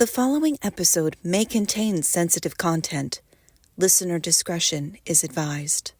The following episode may contain sensitive content. Listener discretion is advised.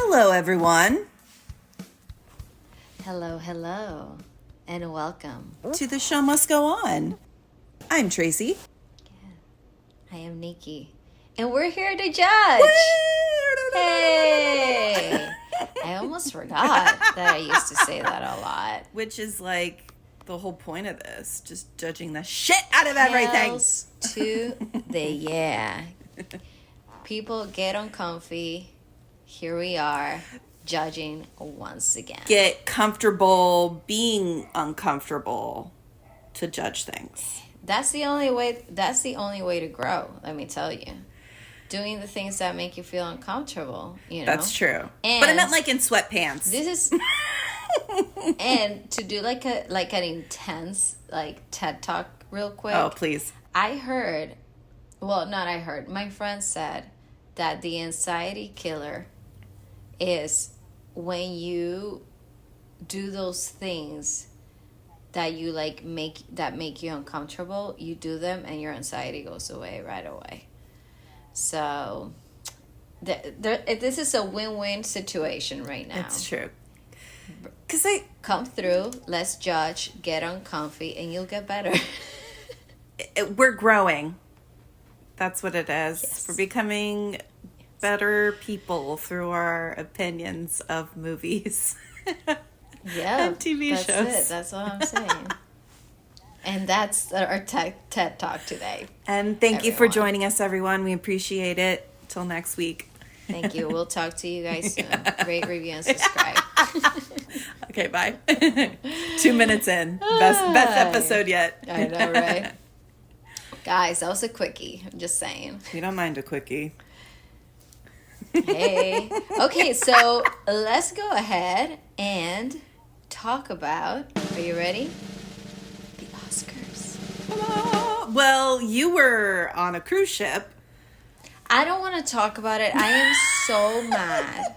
Hello, everyone. Hello, and welcome. To The Show Must Go On. I'm Tracey. I am Nikki, and we're here to judge. Hey! I almost forgot that I used to say that a lot. Which is like the whole point of this, just judging the shit out of everything. Hells to the yeah. People get uncomfy. Here we are, judging once again. Get comfortable being uncomfortable to judge things. That's the only way. That's the only way to grow. Let me tell you, doing the things that make you feel uncomfortable. You know, that's true. And but I meant like in sweatpants. This is, and to do like an intense like TED talk real quick. Oh, please. I heard, well, not I heard. My friend said that the anxiety killer is when you do those things that you like make you uncomfortable. You do them and your anxiety goes away right away. So this is a win-win situation right now. It's true. Because I come through, let's judge, get uncomfy, and you'll get better. We're growing. That's what it is. Yes. We're becoming better people through our opinions of movies. Yeah, and TV that's shows. It. That's all I'm saying. And that's our TED Talk today. And thank you for joining us, everyone. We appreciate it. Till next week. Thank you. We'll talk to you guys soon. Rate, review, and subscribe. Okay, bye. 2 minutes in. Best episode yet. I know, right? Guys, that was a quickie. I'm just saying. We don't mind a quickie. Hey. Okay, so let's go ahead and talk about, are you ready? The Oscars. Well, you were on a cruise ship. I don't want to talk about it. I am so mad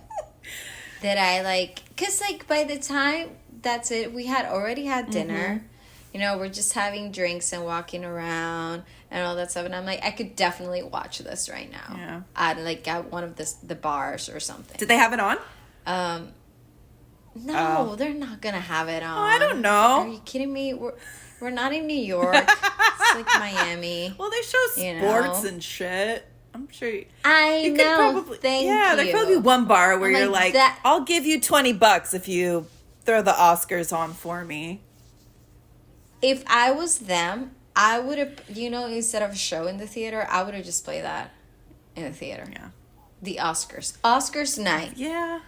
that because by the time that's it, we had already had dinner. Mm-hmm. You know, we're just having drinks and walking around and all that stuff. And I'm like, I could definitely watch this right now. Yeah. At one of the bars or something. Did they have it on? No, they're not going to have it on. Oh, I don't know. Are you kidding me? We're not in New York. It's like Miami. Well, they show sports and shit. I'm sure you know. Could probably, Thank you. Yeah, there could be one bar where you're like, I'll give you $20 if you throw the Oscars on for me. If I was them, I would have, instead of a show in the theater, I would have just played that in the theater. Yeah. The Oscars. Oscars night. Yeah,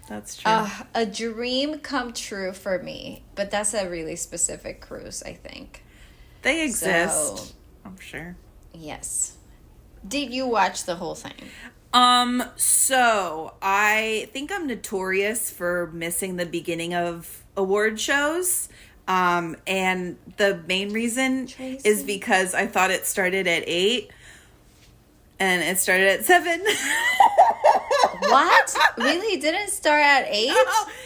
that's true. A dream come true for me, but that's a really specific cruise, I think. They exist, I'm sure. Yes. Did you watch the whole thing? So I think I'm notorious for missing the beginning of award shows. And the main reason Tracey? is because I thought it started at 8 and it started at 7. What? Really? It didn't start at 8? No,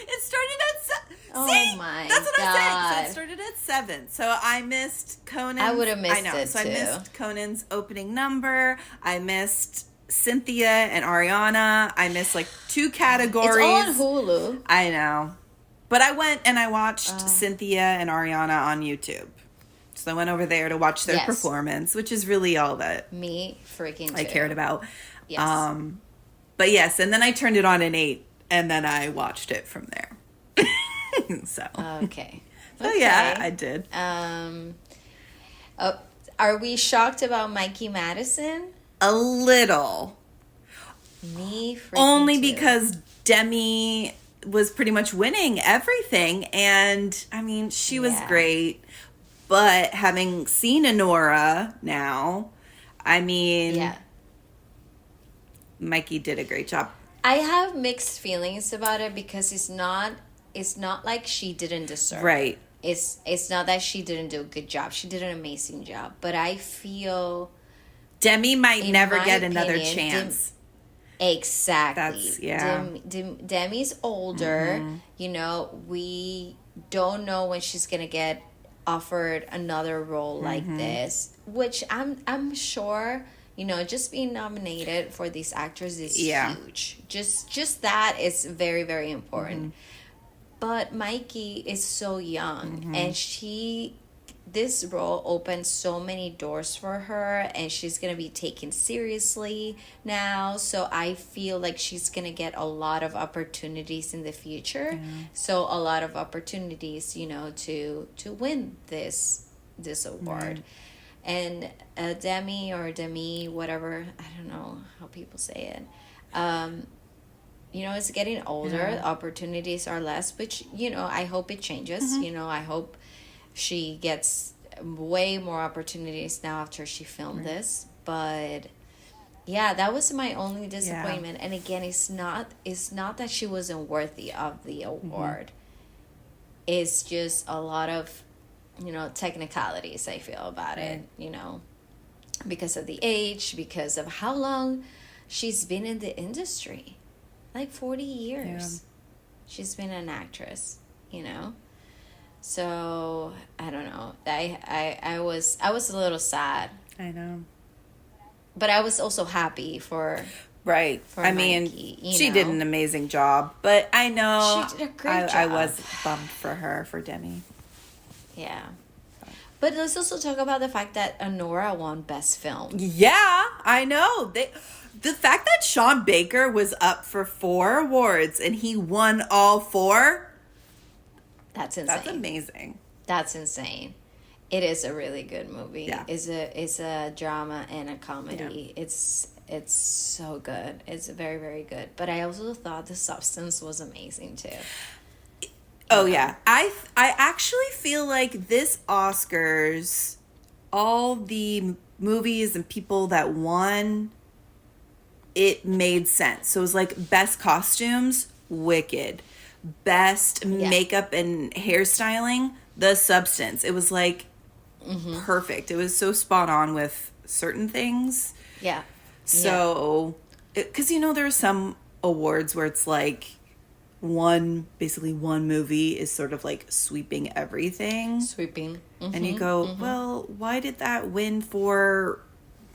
it started at 7. Oh, see? my That's what God. I'm saying. So it started at 7. So I missed Conan's. I would have missed it, So too. I missed Conan's opening number. I missed Cynthia and Ariana. I missed like 2 categories. It's all on Hulu. I know. But I went and I watched Cynthia and Ariana on YouTube. So I went over there to watch their performance, which is really all that me freaking I cared about. Yes. But yes, and then I turned it on at 8 and then I watched it from there. So. Okay. So yeah, I did. Are we shocked about Mikey Madison? A little. Me freaking only too. because Demi was pretty much winning everything, and I mean, she was great. But having seen Anora now, I mean, Mikey did a great job. I have mixed feelings about it because it's not like she didn't deserve it. Right. It's not that she didn't do a good job. She did an amazing job. But I feel Demi might never get another chance. Exactly. That's, Demi's older. Mm-hmm. You know, we don't know when she's gonna get offered another role like this, which I'm sure, you know, just being nominated for these actors is huge. Just that is very, very important. But Mikey is so young, and this role opened so many doors for her, and she's gonna be taken seriously now. So I feel like she's gonna get a lot of opportunities in the future. So a lot of opportunities, you know, to win this award. And Demi, whatever, I don't know how people say it. You know, it's getting older. Opportunities are less, which, you know, I hope it changes. You know, I hope she gets way more opportunities now after she filmed this. But yeah, that was my only disappointment. And again, it's not that she wasn't worthy of the award. It's just a lot of, you know, technicalities I feel about it, you know, because of the age, because of how long she's been in the industry. Like 40 years she's been an actress, you know. So I don't know, I was a little sad. I know, but I was also happy for I mean, Mikey, she did an amazing job, but I know she did a great job. I was bummed for Demi. But let's also talk about the fact that Anora won Best Film. Yeah, I know. The fact that Sean Baker was up for 4 awards and he won all 4. That's insane. That's amazing. That's insane. It is a really good movie. Yeah. It's a drama and a comedy. Yeah. It's so good. It's very, very good. But I also thought the substance was amazing too. Oh yeah. I actually feel like this Oscars, all the movies and people that won, it made sense. So it was like best costumes, Wicked. Best makeup and hairstyling, The Substance. It was like perfect. It was so spot on with certain things. Yeah. So, because you know there are some awards where it's like basically one movie is sort of like sweeping everything. And you go, well, why did that win for,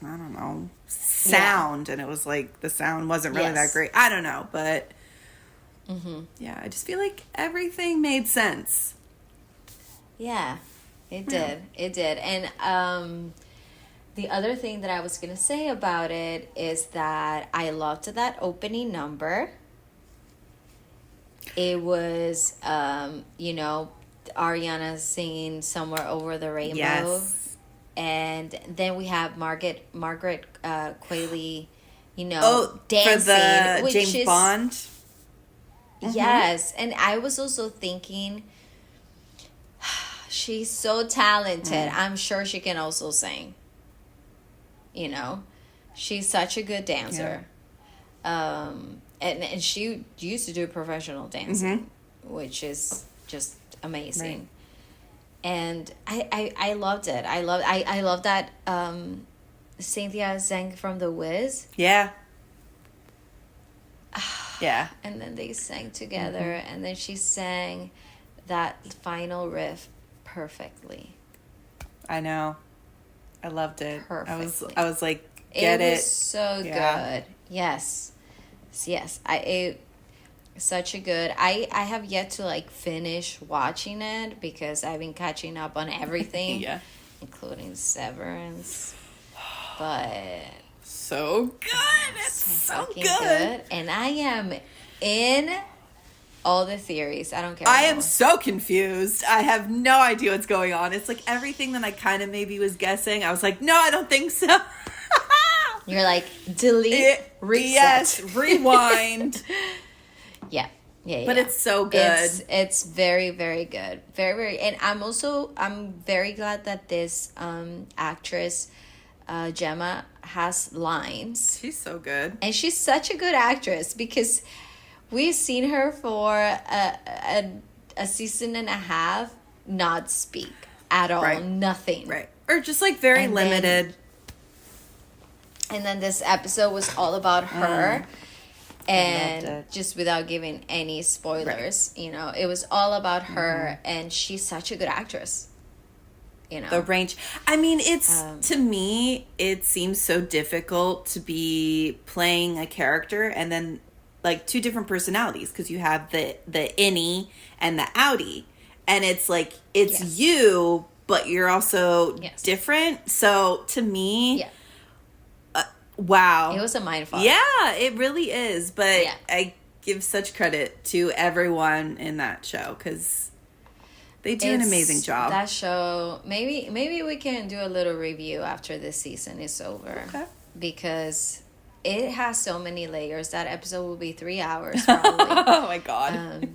I don't know, sound? And it was like the sound wasn't really that great. I don't know, but yeah, I just feel like everything made sense. Yeah, it did. It did. And the other thing that I was going to say about it is that I loved that opening number. It was, you know, Ariana singing Somewhere Over the Rainbow. Yes. And then we have Margaret Qualley, you know, dancing. For the which James Bond. Yes. And I was also thinking, she's so talented. I'm sure she can also sing. You know, she's such a good dancer. Yeah. And she used to do professional dancing, which is just amazing. Right. And I loved it. I love that Cynthia sang from The Wiz. Yeah. Yeah. And then they sang together, and then she sang that final riff perfectly. I know. I loved it. Perfectly. I was like, get it. It was so good. Yes. Such a good. I have yet to like finish watching it because I've been catching up on everything, including Severance. But so good. It's so good. And I am in all the theories. I don't care. I am so confused. I have no idea what's going on. It's like everything that I kind of maybe was guessing. I was like, no, I don't think so. You're like, delete, reset. Yes, rewind. Yeah. But it's so good. It's very, very good. Very, very. And I'm very glad that this actress, Gemma, has lines. She's so good. And she's such a good actress because we've seen her for a season and a half not speak at all. Right. Nothing. Right. Or just like very limited. And then this episode was all about her. And just without giving any spoilers, you know, it was all about her, and she's such a good actress. You know, the range. I mean, it's to me, it seems so difficult to be playing a character and then like two different personalities, because you have the innie and the outie, and it's like it's you, but you're also different. So to me, wow, it was a mindfuck. Yeah, it really is. But I give such credit to everyone in that show because they do an amazing job. That show, maybe we can do a little review after this season is over. Okay. Because it has so many layers. That episode will be 3 hours probably. Oh my God.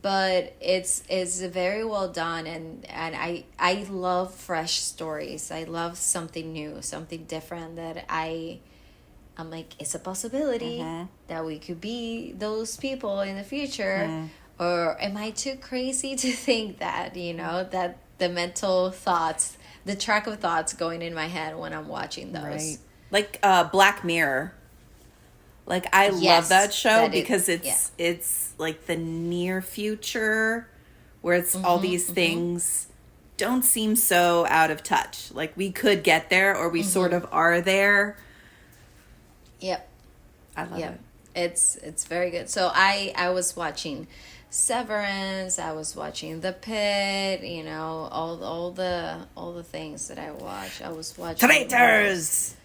But it's very well done, and I love fresh stories. I love something new, something different that I'm like, it's a possibility that we could be those people in the future. Or am I too crazy to think that, you know, that the mental thoughts, the track of thoughts going in my head when I'm watching those. Right. Like Black Mirror. Like I love that show because it's like the near future where it's all these things don't seem so out of touch. Like we could get there, or we sort of are there. Yep. I love it. It's very good. So I was watching Severance, I was watching The Pit, you know, all the things that I watch. I was watching Traitors.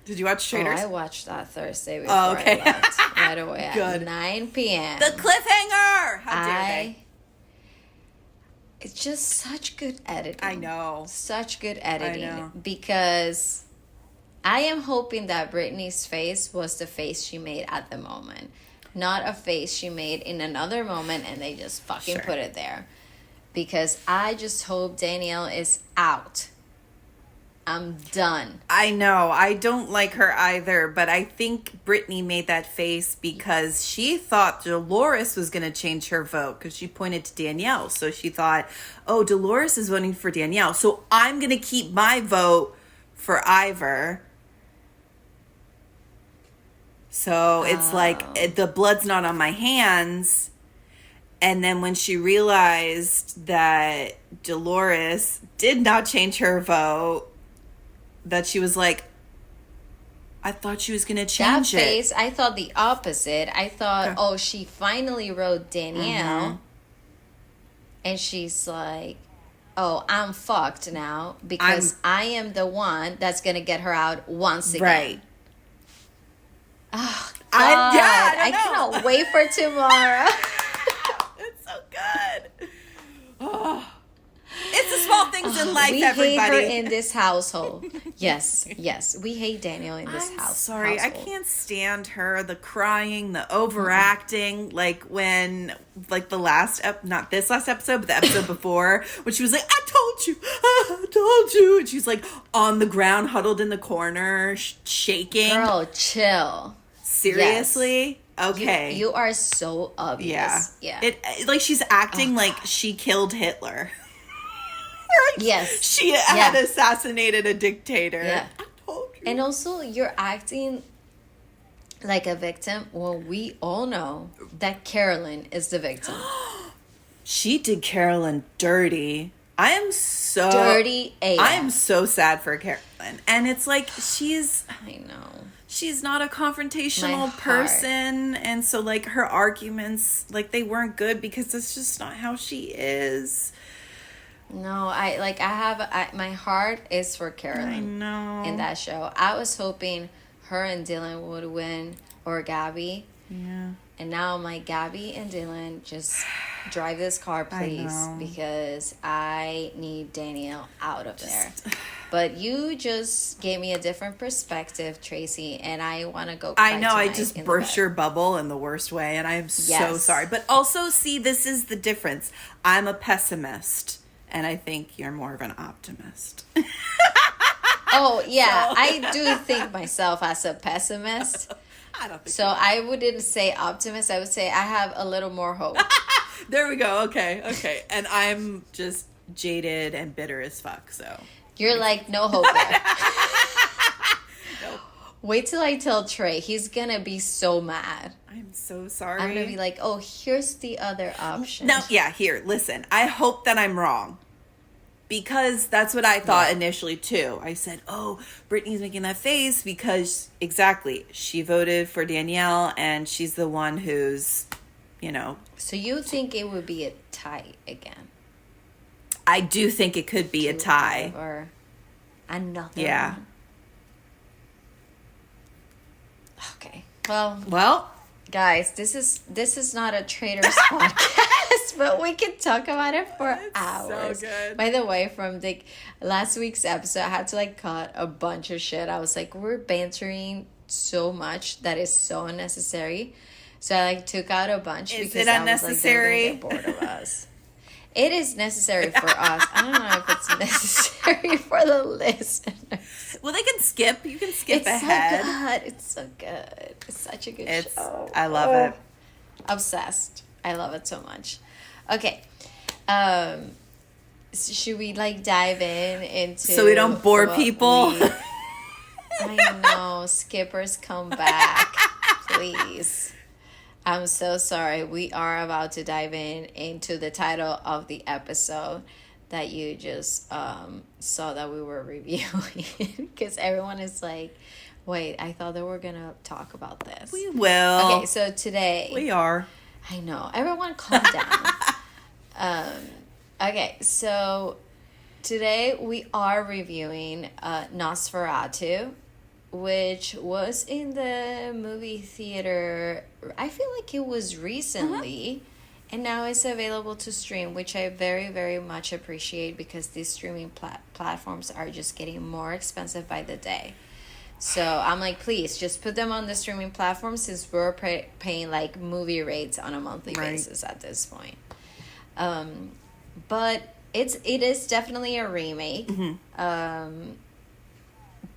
Did you watch Traitors? I watched that Thursday before I left. Right away at 9 p.m. The cliffhanger! How dare they? It's just such good editing. I know. Such good editing. I know. Because I am hoping that Britney's face was the face she made at the moment. Not a face she made in another moment and they just fucking put it there. Because I just hope Danielle is out. I'm done. I know. I don't like her either, but I think Brittany made that face because she thought Dolores was going to change her vote because she pointed to Danielle. So she thought, oh, Dolores is voting for Danielle, so I'm going to keep my vote for Ivor. So it's like the blood's not on my hands. And then when she realized that Dolores did not change her vote, that she was like, I thought she was going to change that face, I thought the opposite. I thought, oh, she finally wrote Danielle. And she's like, oh, I'm fucked now because I am the one that's going to get her out once again. Right. Oh, God. I cannot wait for tomorrow. It's so good. Oh. It's the small things in life, everybody. We hate her in this household. Yes. We hate Danielle in this house. Sorry, I can't stand her. The crying, the overacting. Like when, like the not this last episode, but the episode before, when she was like, I told you. And she's like on the ground, huddled in the corner, shaking. Girl, chill. Seriously? Yes. Okay. You are so obvious. Yeah. It like she's acting like she killed Hitler. Yes. She had assassinated a dictator. Yeah. I told you. And also, you're acting like a victim when we all know that Carolyn is the victim. She did Carolyn dirty. I am so... Dirty AF. I am so sad for Carolyn. And it's like, I know. She's not a confrontational person. And so, like, her arguments, like, they weren't good because that's just not how she is. No, my heart is for Carolyn. I know. In that show. I was hoping her and Dylan would win, or Gabby. Yeah. And now I'm like, Gabby and Dylan, just drive this car, please. Because I need Danielle out of there. But you just gave me a different perspective, Tracy, and I want to go I cry know, I tonight just in the burst bed. your bubble in the worst way, and I am so Yes. sorry. But also, see, this is the difference. I'm a pessimist, and I think you're more of an optimist. Oh, yeah, I do think myself as a pessimist. I don't think So I wouldn't say optimist. I would say I have a little more hope. There we go. Okay. And I'm just jaded and bitter as fuck, so. You're like, no hope there. Wait till I tell Trey. He's gonna be so mad. I'm so sorry. I'm gonna be like, oh, here's the other option. No, yeah, here, listen. I hope that I'm wrong. Because that's what I thought initially, too. I said, oh, Brittany's making that face because, exactly, she voted for Danielle, and she's the one who's, you know. So you think it would be a tie again? I do think it could be a tie. Or another Yeah. one? Okay. Well, guys, this is not a Traitors podcast, but we can talk about it for hours. So good. By the way, from the last week's episode, I had to like cut a bunch of shit. I was like, we're bantering so much that is so unnecessary. So I like took out a bunch Is because it I was like, they're gonna unnecessary? get bored of us. It is necessary for us. I don't know if it's necessary for the listeners. Well, they can skip. You can skip It's ahead. so good. It's so good. It's such a good show. I love it. Obsessed. I love it so much. Okay. Should we like dive into So we don't bore what people? I know. Skippers, come back. Please. I'm so sorry. We are about to dive into the title of the episode that you just saw that we were reviewing. Because everyone is like, wait, I thought they were going to talk about this. We will. Okay, so today... We are. I know. Everyone calm down. Okay, so today we are reviewing Nosferatu, which was in the movie theater. I feel like it was recently, and now it's available to stream, which I very, very much appreciate because these streaming platforms are just getting more expensive by the day. So I'm like, please, just put them on the streaming platform since we're paying like movie rates on a monthly basis at this point. But it is definitely a remake.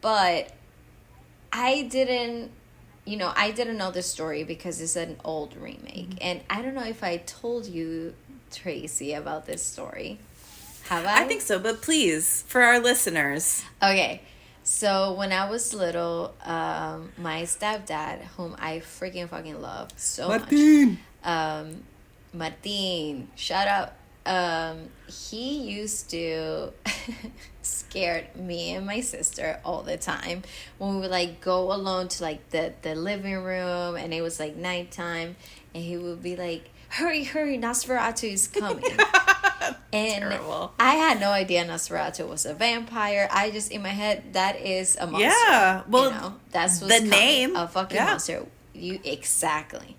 But I didn't know the story because it's an old remake. And I don't know if I told you, Tracy, about this story. Have I? I think so, but please, for our listeners. Okay. So when I was little, my stepdad, whom I freaking fucking love so Martin. much. Martin, shout out. He used to scare me and my sister all the time when we would like go alone to like the living room and it was like nighttime and he would be like, hurry, Nosferatu is coming. And Terrible. I had no idea Nosferatu was a vampire. I just, in my head, that is a monster. Yeah, well, that's what's the coming, name. a fucking Yeah. monster. Exactly.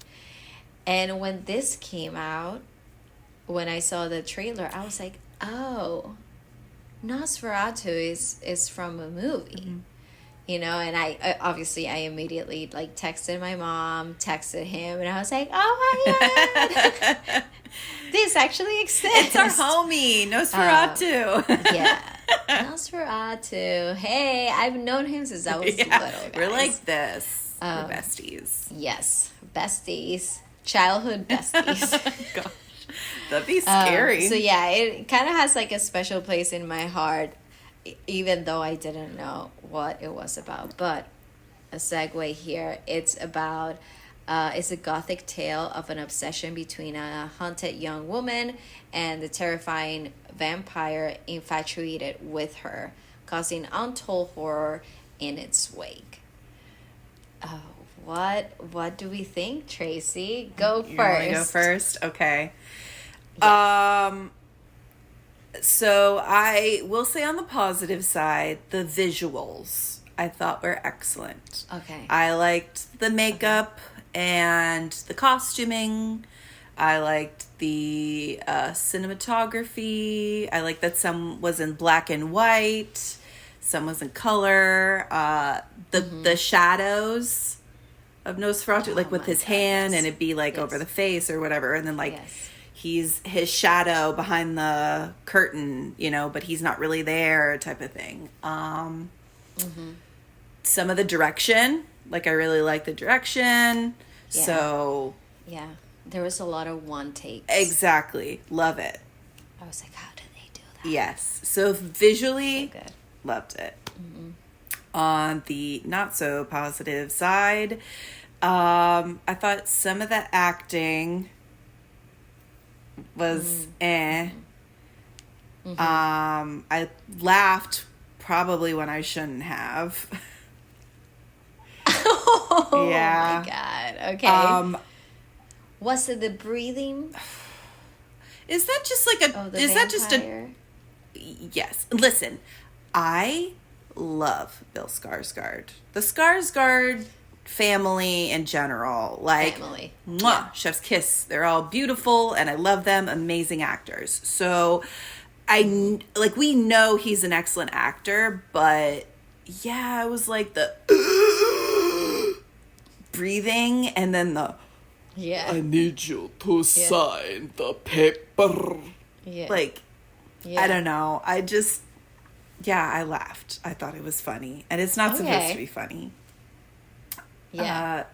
And when this came out, when I saw the trailer, I was like, oh, Nosferatu is from a movie. You know, and I obviously I immediately like texted my mom, texted him, and I was like, oh my God, this actually exists. It's our homie, Nosferatu. Yeah. Nosferatu. Hey, I've known him since I was little, guys. We're like this. We're besties. Yes, besties. Childhood besties. Gosh, that'd be scary. So yeah, it kind of has like a special place in my heart, even though I didn't know what it was about. But a segue here, it's about it's a gothic tale of an obsession between a haunted young woman and the terrifying vampire infatuated with her, causing untold horror in its wake. Oh, what do we think, Tracy? Go first. You want to go first? Okay. So I will say on the positive side, the visuals I thought were excellent. Okay. I liked the makeup and the costuming. I liked the cinematography. I liked that some was in black and white. some was in color. The shadows of Nosferatu, like with his hand, and it'd be like over the face or whatever, and then like he's his shadow behind the curtain, you know, but he's not really there, type of thing. Some of the direction, like I really like the direction. So yeah, there was a lot of one takes. Exactly, love it. I was like, how did they do that? Yes, so visually, So good. Loved it. On the not so positive side, I thought some of the acting was I laughed probably when I shouldn't have. Oh yeah. my god. Okay. Was it the breathing? Is that just like a? Is that just a? Yes. Listen, I love Bill Skarsgård. The Skarsgård family in general, like chef's kiss. They're all beautiful, and I love them. Amazing actors. So, we know he's an excellent actor, but yeah, it was like the breathing, and then the I need you to sign the paper. Yeah. I don't know. I just I laughed. I thought it was funny, and it's not supposed to be funny. Yeah.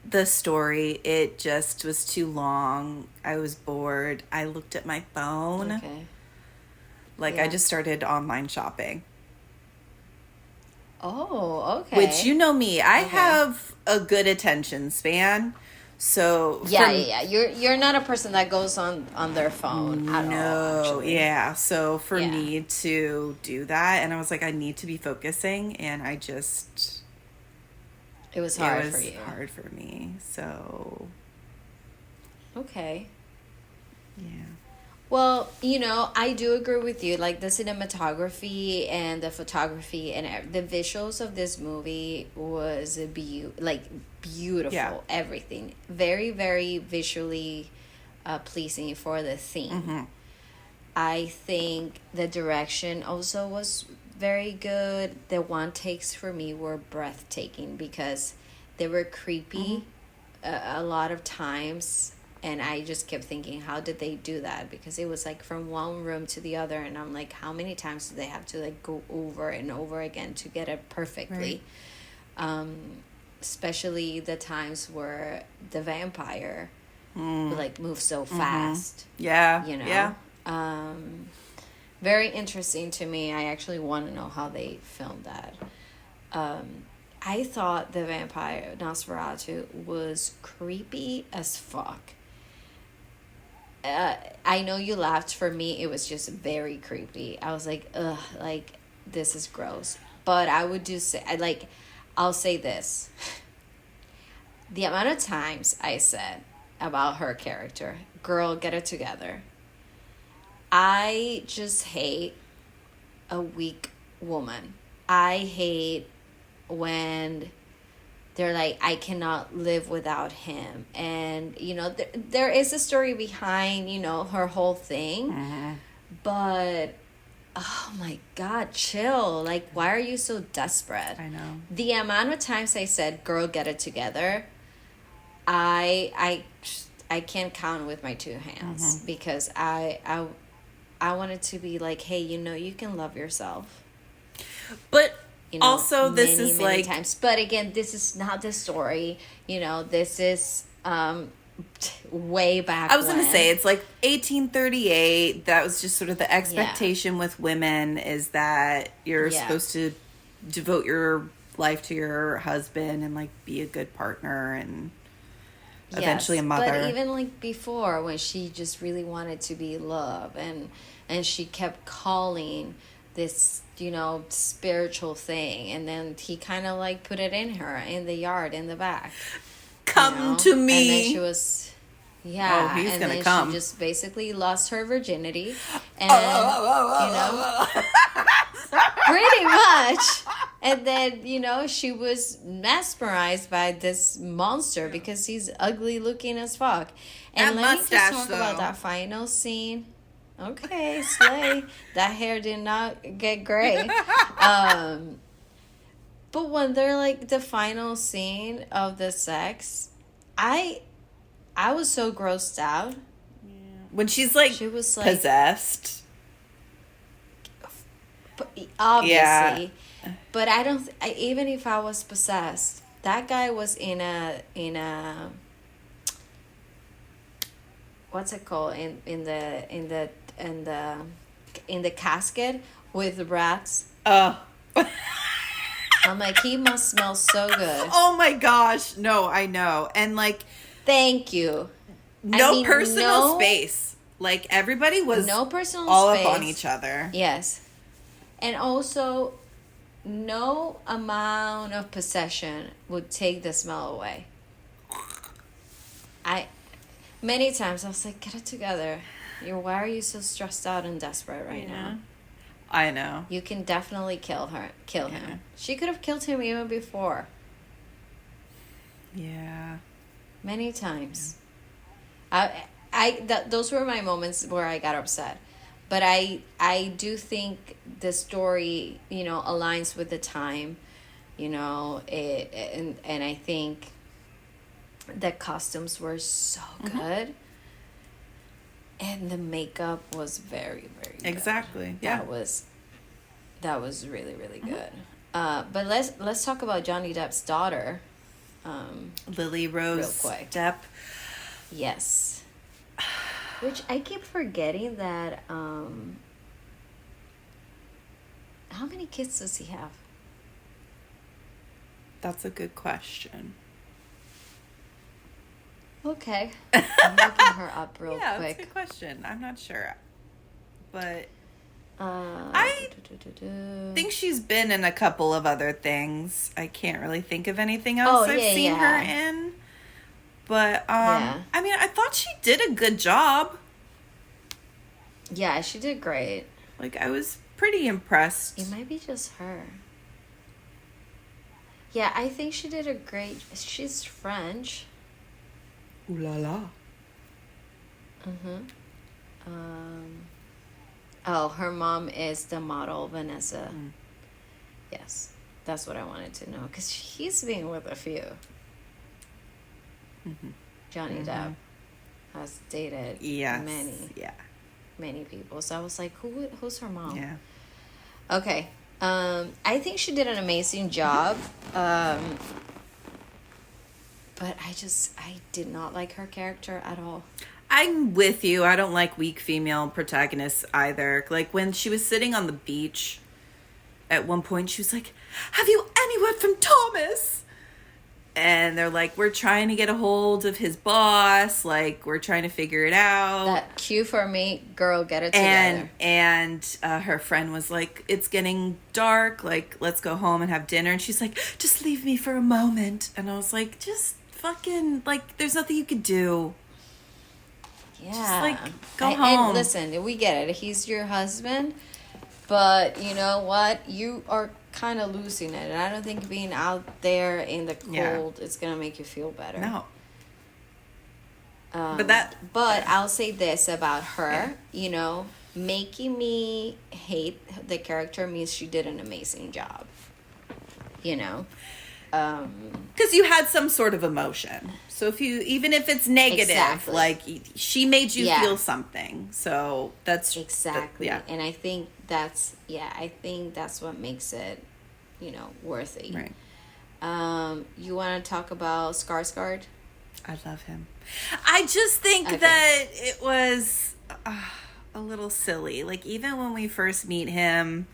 The story, it just was too long. I was bored. I looked at my phone. Okay. I just started online shopping. Oh, okay. Which, you know me, I have a good attention span. So you're not a person that goes on their phone at all. No, so for me to do that, and I was like, I need to be focusing, and I just it was hard for you. It was hard for me. So okay, yeah. Well, you know, I do agree with you. Like the cinematography and the photography and the visuals of this movie was beautiful. Yeah. Everything very, very visually pleasing for the theme. I think the direction also was very good. The one takes for me were breathtaking because they were creepy a lot of times. And I just kept thinking, how did they do that? Because it was like from one room to the other. And I'm like, how many times do they have to go over and over again to get it perfectly? Right. Especially the times where the vampire moves so fast. Yeah. You know? Yeah. Very interesting to me. I actually want to know how they filmed that. I thought the vampire Nosferatu was creepy as fuck. I know you laughed. For me, it was just very creepy. I was like, ugh, this is gross. But I would I'll say this. The amount of times I said about her character, girl, get it together. I just hate a weak woman. I hate when they're like, I cannot live without him. And, you know, there is a story behind, you know, her whole thing. But, oh my God, chill. Like, why are you so desperate? I know. The amount of times I said, girl, get it together, I can't count with my two hands. Because I wanted to be like, hey, you know, you can love yourself. But... You know, also, this is many times. But again, this is not the story. You know, this is way back. I was going to say, it's like 1838. That was just sort of the expectation with women, is that you're supposed to devote your life to your husband and be a good partner and eventually a mother. But even before, when she just really wanted to be loved, and she kept calling this, you know, spiritual thing, and then he kind of put it in her in the yard in the back. Come to me. And then she was, he's and gonna then come. She just basically lost her virginity, and you know, pretty much. And then, you know, she was mesmerized by this monster because he's ugly looking as fuck. And that let me mustache, just talk about that final scene. Okay, slay. That hair did not get gray. But when they're like the final scene of the sex, I was so grossed out. When she's like She was like possessed. Obviously, but I don't. Even if I was possessed, that guy was in a what's it called in the casket with rats. Oh. I'm like, he must smell so good. Oh my gosh. No, I know. And like, thank you. No personal space. Like, everybody was no personal all space. up on each other. Yes. And also, no amount of possession would take the smell away. Many times I was like, get it together. Why are you so stressed out and desperate right now? I know. You can definitely kill him. She could have killed him even before. Yeah. Many times. Those were my moments where I got upset. But I do think the story, aligns with the time, and I think the costumes were so good. And the makeup was very, very good. Exactly. Yeah. That was really, really good. But let's talk about Johnny Depp's daughter. Lily-Rose Depp. Yes. Which I keep forgetting that how many kids does he have? That's a good question. Okay. I'm looking her up real quick. Yeah, that's a good question. I'm not sure. But I think she's been in a couple of other things. I can't really think of anything else I've seen her in. But, I mean, I thought she did a good job. Yeah, she did great. Like, I was pretty impressed. It might be just her. Yeah, I think she did a great... She's French. Ooh la la. Her mom is the model, Vanessa. Yes, that's what I wanted to know. Because he's been with a few. Johnny Depp has dated many people. So I was like, who's her mom? Yeah. Okay. I think she did an amazing job. But I did not like her character at all. I'm with you. I don't like weak female protagonists either. Like, when she was sitting on the beach, at one point she was like, have you any word from Thomas? And they're like, we're trying to get a hold of his boss. Like, we're trying to figure it out. That cue for me, girl, get it together. And her friend was like, it's getting dark. Like, let's go home and have dinner. And she's like, just leave me for a moment. And I was like, just fucking, like, there's nothing you could do. Yeah. Just, like, go home. And listen, we get it. He's your husband. But you know what? You are kind of losing it. And I don't think being out there in the cold is going to make you feel better. No. But I'll say this about her, making me hate the character means she did an amazing job. Because you had some sort of emotion. So even if it's negative, like, she made you feel something. So that's exactly. And I think that's what makes it, worthy. Right. You want to talk about Skarsgård? I love him. I just think that it was a little silly. Like, even when we first meet him,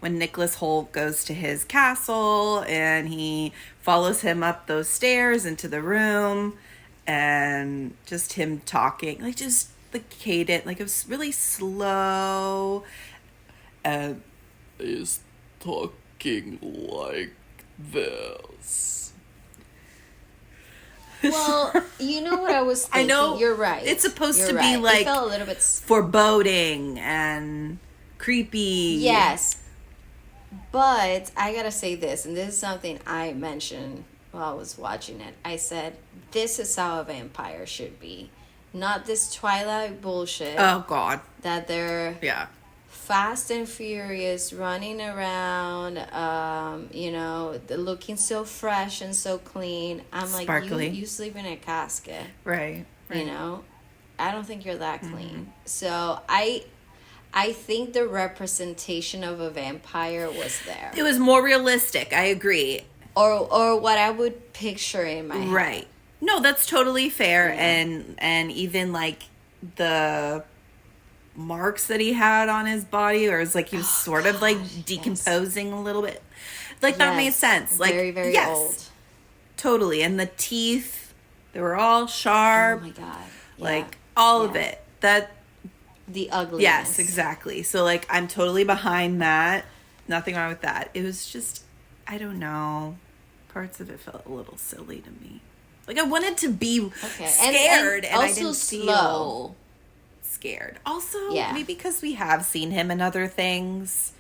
when Nicholas Hoult goes to his castle and he follows him up those stairs into the room, and just him talking, like, just the cadence, like, it was really slow, and he's talking like this. Well, you know what I was thinking? I know. You're right. It's supposed to be like, it felt a little bit foreboding and creepy. Yes. But I gotta say this, and this is something I mentioned while I was watching it. I said, this is how a vampire should be. not this Twilight bullshit. Oh God. That they're Yeah. fast and furious, running around, looking so fresh and so clean. I'm Sparkly. like, you sleep in a casket. Right. You know? I don't think you're that clean. So I think the representation of a vampire was there. It was more realistic. I agree. Or what I would picture in my head. Right. No, that's totally fair. Yeah. And even like the marks that he had on his body, or it's like he was sort of like decomposing a little bit. Like that made sense. Like very, very old. Totally. And the teeth, they were all sharp. Oh my God. Yeah. Like all of it. The ugliness. Yes, exactly. So like I'm totally behind that. Nothing wrong with that. It was just, I don't know. Parts of it felt a little silly to me. Like I wanted to be scared, and I didn't feel scared. Also, maybe because we have seen him in other things.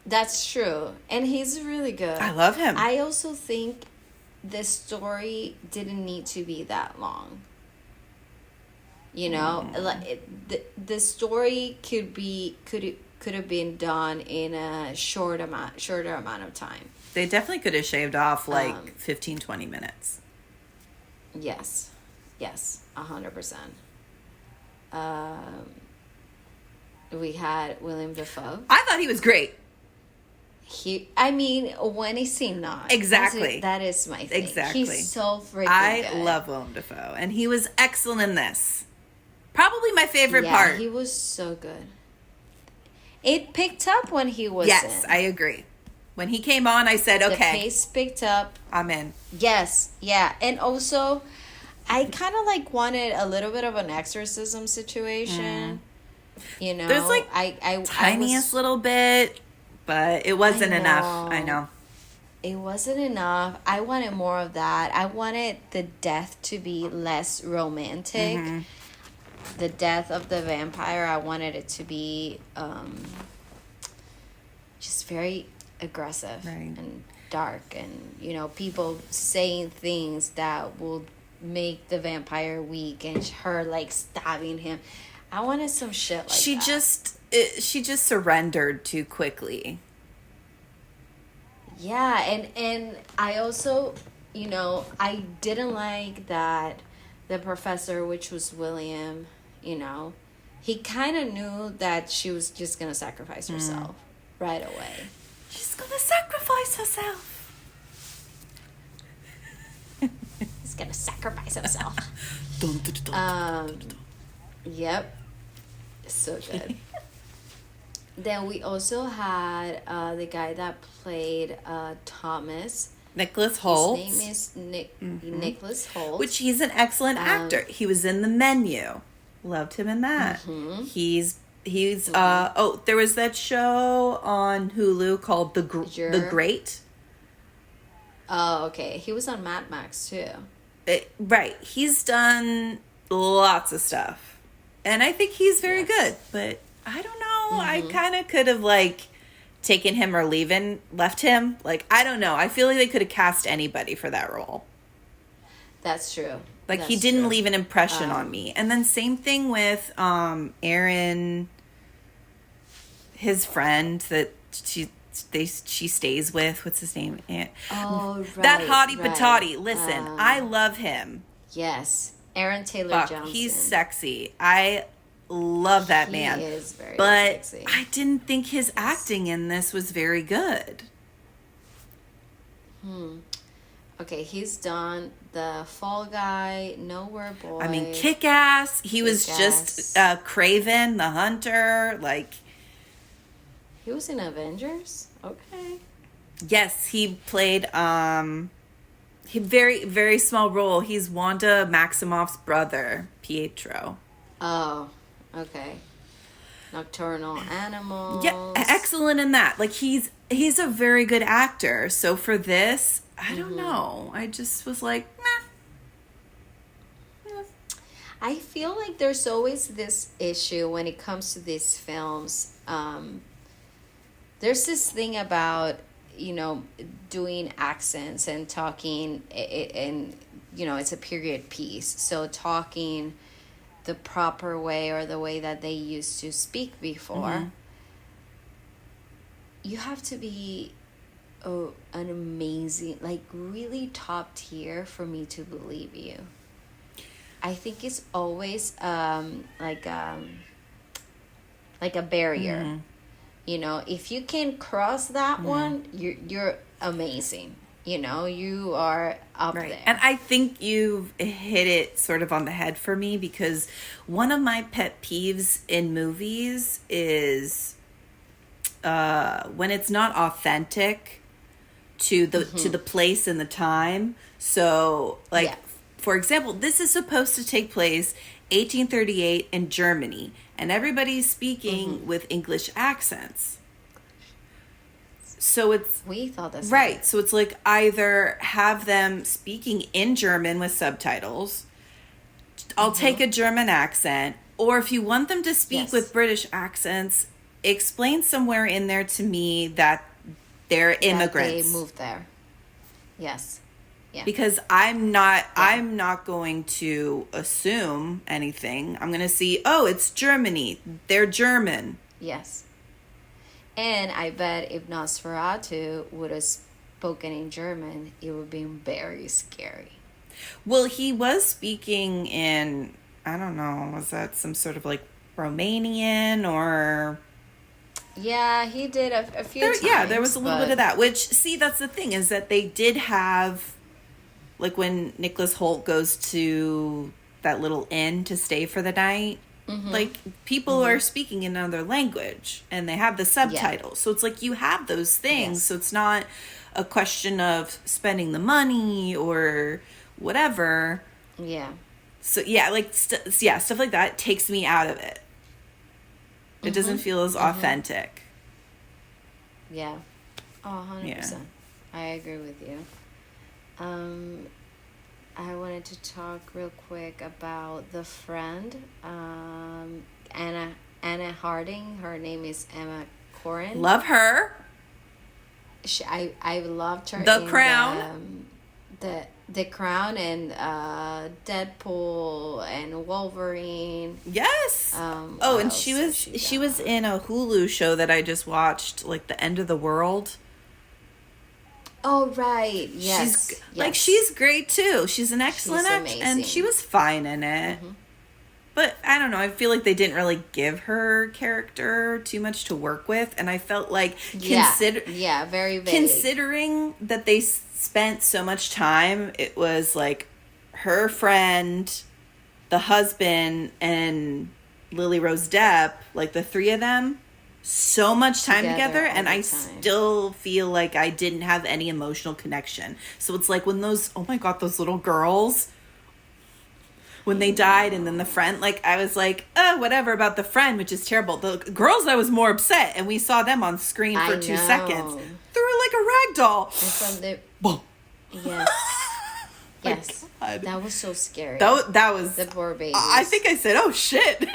That's true. And he's really good. I love him. I also think the story didn't need to be that long. You know, like the story could have been done in a shorter amount of time. They definitely could have shaved off like 15, 20 minutes. Yes, 100%. We had Willem Defoe. I thought he was great. When he's seen not. Exactly. That is my thing. Exactly. He's so freaking good. I love Willem Defoe, and he was excellent in this. Probably my favorite part. Yeah, he was so good. It picked up when he was Yes, I agree. When he came on, I said, okay. The pace picked up. I'm in. Yes, yeah. And also, I kind of like wanted a little bit of an exorcism situation. You know? There's like tiniest little bit, but it wasn't enough. I know. It wasn't enough. I wanted more of that. I wanted the death to be less romantic. Mm-hmm. The death of the vampire, I wanted it to be just very aggressive and dark, and people saying things that will make the vampire weak, and her like stabbing him. I wanted some shit like that. She just surrendered too quickly. Yeah, and I also, I didn't like that the professor, which was William, he kind of knew that she was just going to sacrifice herself right away. She's going to sacrifice herself. He's going to sacrifice himself. Yep. So good. Then we also had the guy that played Thomas. Nicholas Hoult. His name is Nicholas Hoult. Which he's an excellent actor. He was in The Menu. Loved him in that. Mm-hmm. He's there was that show on Hulu called The Great. Oh, okay. He was on Mad Max too. Right. He's done lots of stuff. And I think he's very good. But I don't know. Mm-hmm. I kind of could have taken him or left him. I don't know. I feel like they could have cast anybody for that role. That's true. He didn't leave an impression on me. And then same thing with Aaron, his friend that she stays with. What's his name? Oh, right. That hottie patati. Listen, I love him. Yes. Aaron Taylor Johnson. He's sexy. I love that man. He is very sexy. But I didn't think his acting in this was very good. Okay, he's done The Fall Guy, Nowhere Boy. I mean, Kick-Ass. He was just Craven, the Hunter. He was in Avengers? Okay. Yes, he played very, very small role. He's Wanda Maximoff's brother, Pietro. Oh, okay. Nocturnal Animals. Yeah, excellent in that. He's a very good actor. So for this, I don't know. I just was like, nah. I feel like there's always this issue when it comes to these films. There's this thing about, doing accents and talking, and it's a period piece, so talking the proper way or the way that they used to speak before. You have to be an amazing, like really top tier for me to believe you. I think it's always like a barrier. If you can cross that one, you're amazing. You are up there. And I think you've hit it sort of on the head for me, because one of my pet peeves in movies is when it's not authentic to the place and the time. So, like, for example, this is supposed to take place 1838 in Germany, and everybody's speaking with English accents. So we thought that's right. So it's like either have them speaking in German with subtitles. I'll take a German accent, or if you want them to speak with British accents, explain somewhere in there to me that they're immigrants. They moved there. Yes. Yeah. Because I'm not going to assume anything. I'm going to see, oh, it's Germany. They're German. Yes. And I bet if Nosferatu would have spoken in German, it would be very scary. Well, he was speaking in, I don't know, was that some sort of like Romanian or... Yeah, he did a few times. Yeah, there was a little bit of that. Which, see, that's the thing, is that they did have... Like when Nicholas Hoult goes to that little inn to stay for the night, like people are speaking in another language and they have the subtitles. So it's like you have those things. So it's not a question of spending the money or whatever. Yeah. So yeah, like stuff like that takes me out of it. It doesn't feel as authentic. Yeah. Oh, 100%. Yeah. I agree with you. I wanted to talk real quick about the friend, Anna Harding. Her name is Emma Corrin. Love her. I loved her. The Crown. The Crown and Deadpool and Wolverine. Yes. And she was in a Hulu show that I just watched, like The End of the World. Oh, right. Yes. She's great too. She's an excellent actress, and she was fine in it. But I don't know, I feel like they didn't really give her character too much to work with, and I felt like very vague. Considering that they spent so much time, it was like her friend, the husband, and Lily-Rose Depp, like the three of them, so much time together, and I still feel like I didn't have any emotional connection. So it's like when those little girls, when they died, and then the friend, like I was like, whatever about the friend, which is terrible. The girls, I was more upset, and we saw them on screen for 2 seconds. They were like a rag doll. Boom. Yes. Yes. God. That was so scary. That was the poor baby. I think I said, oh shit.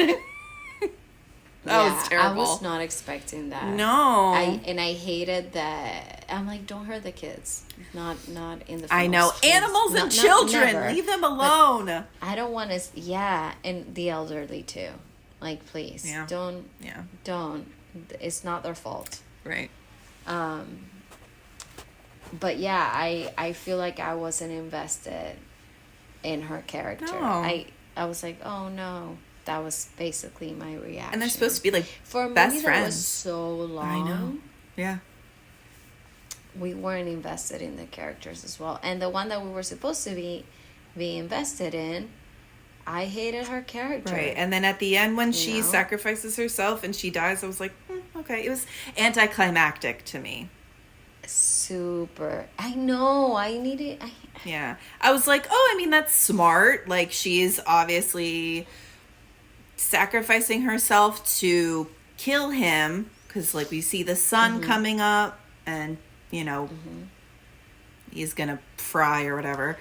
That was terrible. I was not expecting that. No. I hated that. I'm like, don't hurt the kids. Not in the I know. Animals and children. Leave them alone. But I don't want to. Yeah. And the elderly too. Like, please. Yeah. Don't. It's not their fault. Right. But yeah, I feel like I wasn't invested in her character. No. I was like, oh no. That was basically my reaction. And they're supposed to be like for a best movie friends. That was so long. I know. Yeah. We weren't invested in the characters as well. And the one that we were supposed to be invested in, I hated her character. Right. And then at the end when she sacrifices herself and she dies, I was like, okay. It was anticlimactic to me. Super. I know. I needed... Yeah. I was like, that's smart. Like, she's obviously... sacrificing herself to kill him because like we see the sun coming up and he's gonna fry or whatever,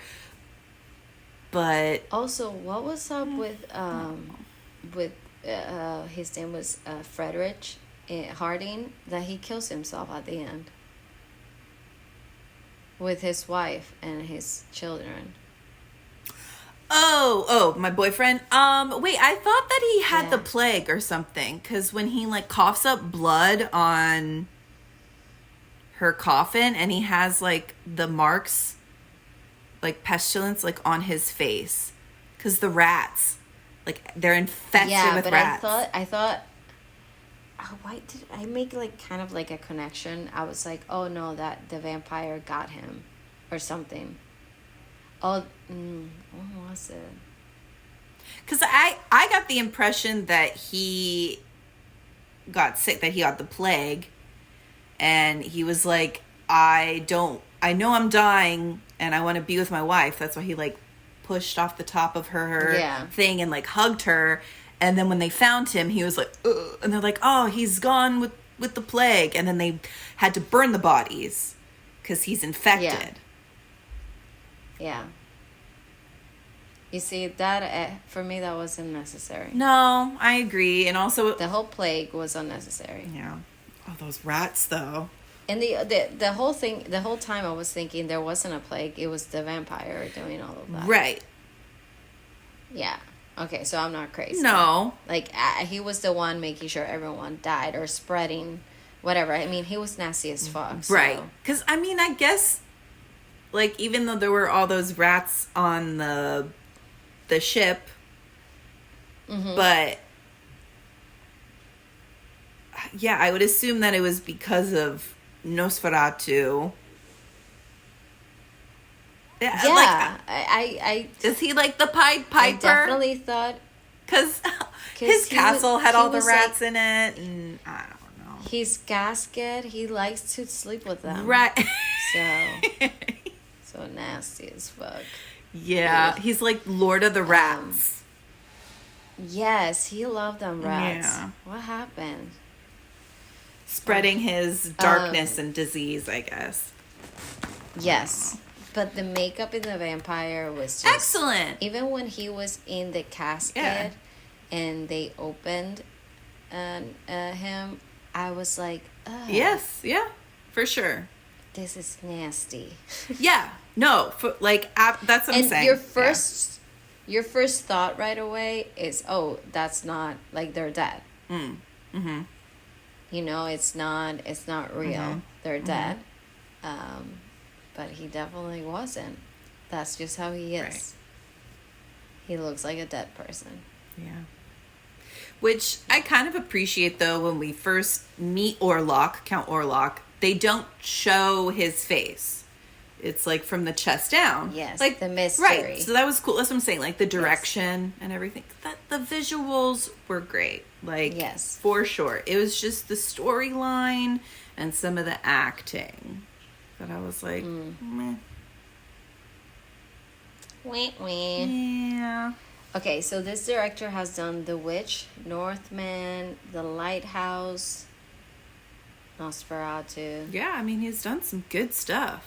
but also what was up with his name was Frederick Harding, that he kills himself at the end. with his wife and his children. Oh, my boyfriend. Wait, I thought that he had the plague or something, because when he like coughs up blood on her coffin, and he has like the marks, like pestilence, like on his face, because the rats, like they're infested with rats. I thought, oh, why did I make like kind of like a connection? I was like, oh no, that the vampire got him, or something. Oh, what was it? Because I got the impression that he got sick, that he got the plague, and he was like, I know I'm dying, and I want to be with my wife. That's why he like pushed off the top of her thing and like hugged her. And then when they found him, he was like, ugh. And they're like, oh, he's gone with the plague. And then they had to burn the bodies because he's infected. Yeah. You see, that for me, that was unnecessary. No, I agree. And also, the whole plague was unnecessary. Yeah. Oh, those rats, though. And the whole thing, the whole time I was thinking there wasn't a plague. It was the vampire doing all of that. Right. Yeah. Okay, so I'm not crazy. No. Like, he was the one making sure everyone died or spreading whatever. I mean, he was nasty as fuck. So. Right. Because, I mean, I guess, like, even though there were all those rats on the ship, but, yeah, I would assume that it was because of Nosferatu. Yeah, like, I is he like the Pied Piper? I definitely thought, because his castle had all the rats in it, and I don't know. His casket, he likes to sleep with them, right? So nasty as fuck. Yeah, he's like Lord of the Rats. Yes, he loved them rats. Yeah. What happened? Spreading his darkness and disease, I guess. Yes. But the makeup in the vampire was just excellent. Even when he was in the casket and they opened him, I was like, ugh. Yes, yeah, for sure. This is nasty. Yeah, no, that's what I'm saying. Your first thought right away is, oh, that's not, like, they're dead. Mm-hmm. You know, it's not real. Mm-hmm. They're dead. But he definitely wasn't. That's just how he is. Right. He looks like a dead person. Yeah. Which I kind of appreciate, though, when we first meet Count Orlok, they don't show his face. It's like from the chest down. Yes, like the mystery. Right, so that was cool. That's what I'm saying. Like the direction and everything. The visuals were great. Like, yes, for sure. It was just the storyline and some of the acting that I was like, meh. Wah, wah. Yeah. Okay, so this director has done The Witch, Northman, The Lighthouse, Nosferatu. Yeah, I mean, he's done some good stuff.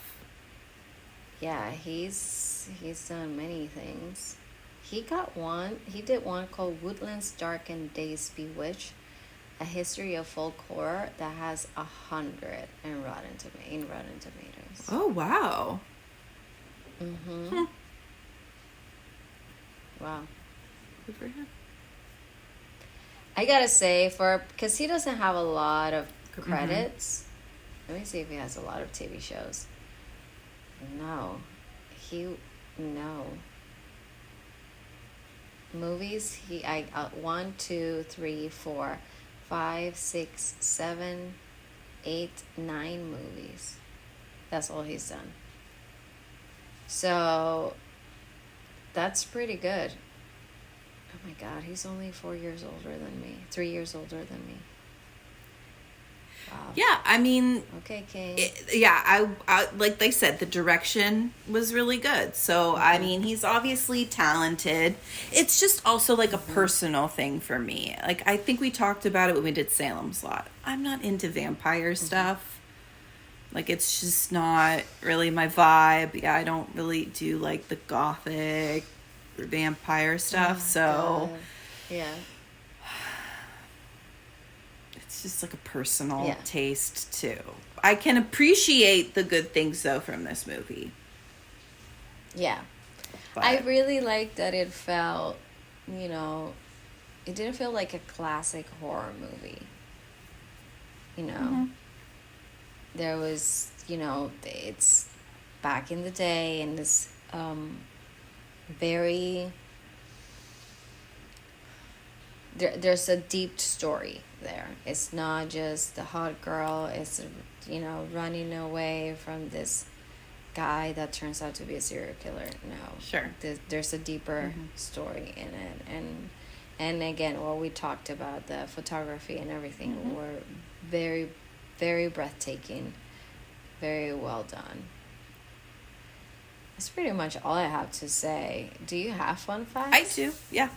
Yeah, he's done many things. He did one called Woodlands Dark and Days Bewitched, a history of folk horror that has 100 in Rotten Tomatoes. Oh, wow. Mm-hmm. Wow. Good for him. I gotta say, because he doesn't have a lot of credits. Let me see if he has a lot of TV shows. No. Movies, 1, 2, 3, 4, 5, 6, 7, 8, 9 movies. That's all he's done. So, that's pretty good. Oh my God, he's only 4 years older than me. 3 years older than me. Wow. Yeah, I mean... Okay, King. I like they said, the direction was really good. So, I mean, he's obviously talented. It's just also, like, a personal thing for me. Like, I think we talked about it when we did Salem's Lot. I'm not into vampire stuff. Like, it's just not really my vibe. Yeah, I don't really do, like, the gothic or vampire stuff. So... Yeah. Just like a personal taste too. I can appreciate the good things, though, from this movie. Yeah. But I really like that it felt, you know, it didn't feel like a classic horror movie. You know, Mm-hmm. there was, you know, it's back in the day, and this very, there's a deep story there. It's not just the hot girl, it's, you know, running away from this guy that turns out to be a serial killer. No, Sure. there's a deeper story in it, and again, what we talked about, the photography and everything were very, very breathtaking, very well done. That's pretty much all I have to say. Do you have fun facts? I do, yeah.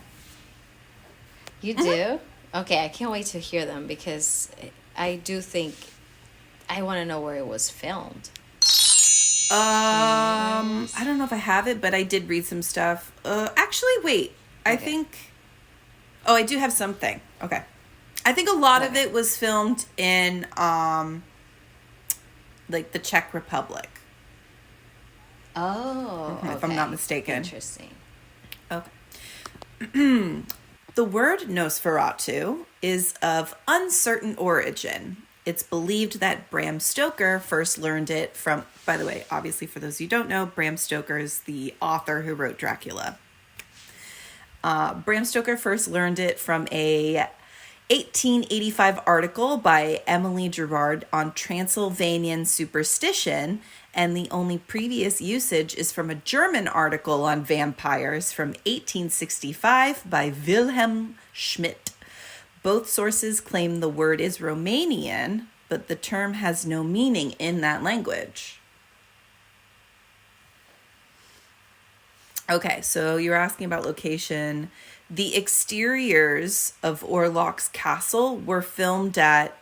You do? Okay, I can't wait to hear them, because I do think I want to know where it was filmed. I don't know if I have it, but I did read some stuff. Actually, wait. I think... Oh, I do have something. Okay. I think a lot of it was filmed in, like, the Czech Republic. Oh, if I'm not mistaken. Interesting. Okay. The word Nosferatu is of uncertain origin. It's believed that Bram Stoker first learned it from, by the way, obviously for those of you who don't know, Bram Stoker is the author who wrote Dracula. Bram Stoker first learned it from a 1885 article by Emily Gerard on Transylvanian superstition, and the only previous usage is from a German article on vampires from 1865 by Wilhelm Schmidt. Both sources claim the word is Romanian, but the term has no meaning in that language. Okay, so you're asking about location. The exteriors of Orlok's castle were filmed at,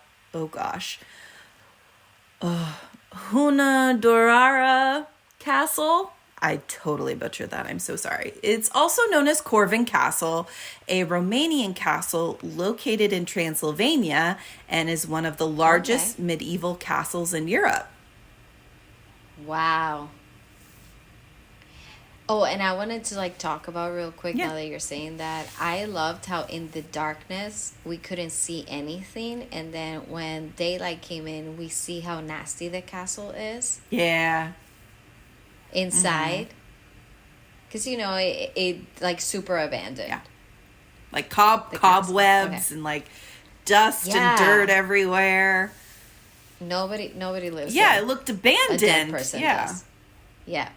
Hunadorara Castle. I totally butchered that. I'm so sorry. It's also known as Corvin Castle, a Romanian castle located in Transylvania, and is one of the largest medieval castles in Europe. Wow. Oh, and I wanted to talk about real quick now that you're saying that. I loved how in the darkness we couldn't see anything, and then when daylight came in, we see how nasty the castle is. Yeah. Inside. Because, it super abandoned. Yeah. Like cobwebs and dust and dirt everywhere. Nobody lives there. there. It looked abandoned. A dead person does. Yeah.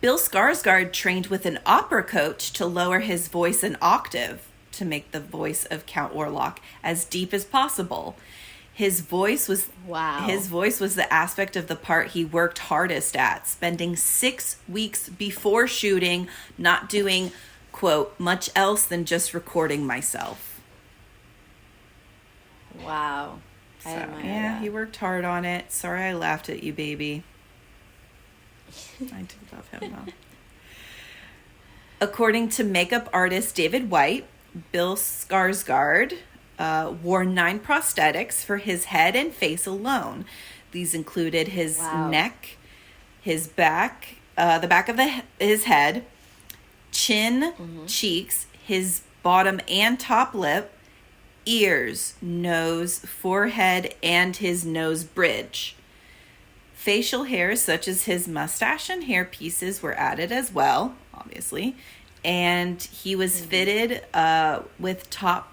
Bill Skarsgård trained with an opera coach to lower his voice an octave to make the voice of Count Orlok as deep as possible. His voice was the aspect of the part he worked hardest at, spending 6 weeks before shooting, not doing, quote, much else than just recording myself. Wow. I admire that. He worked hard on it. Sorry I laughed at you, baby. I do love him, though. According to makeup artist David White, Bill Skarsgård wore 9 prosthetics for his head and face alone. These included his neck, his back, the back of his head, chin, cheeks, his bottom and top lip, ears, nose, forehead, and his nose bridge. Facial hairs such as his mustache and hair pieces were added as well, obviously. And he was fitted with top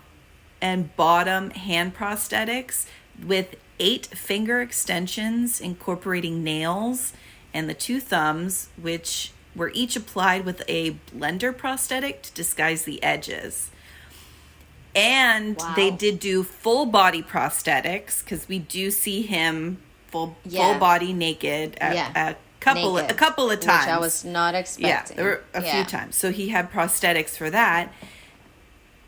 and bottom hand prosthetics with 8 finger extensions incorporating nails and the 2 thumbs, which were each applied with a blender prosthetic to disguise the edges. And they did do full body prosthetics, because we do see him full body naked a couple of times, which I was not expecting. Yeah, there were a few times. So he had prosthetics for that.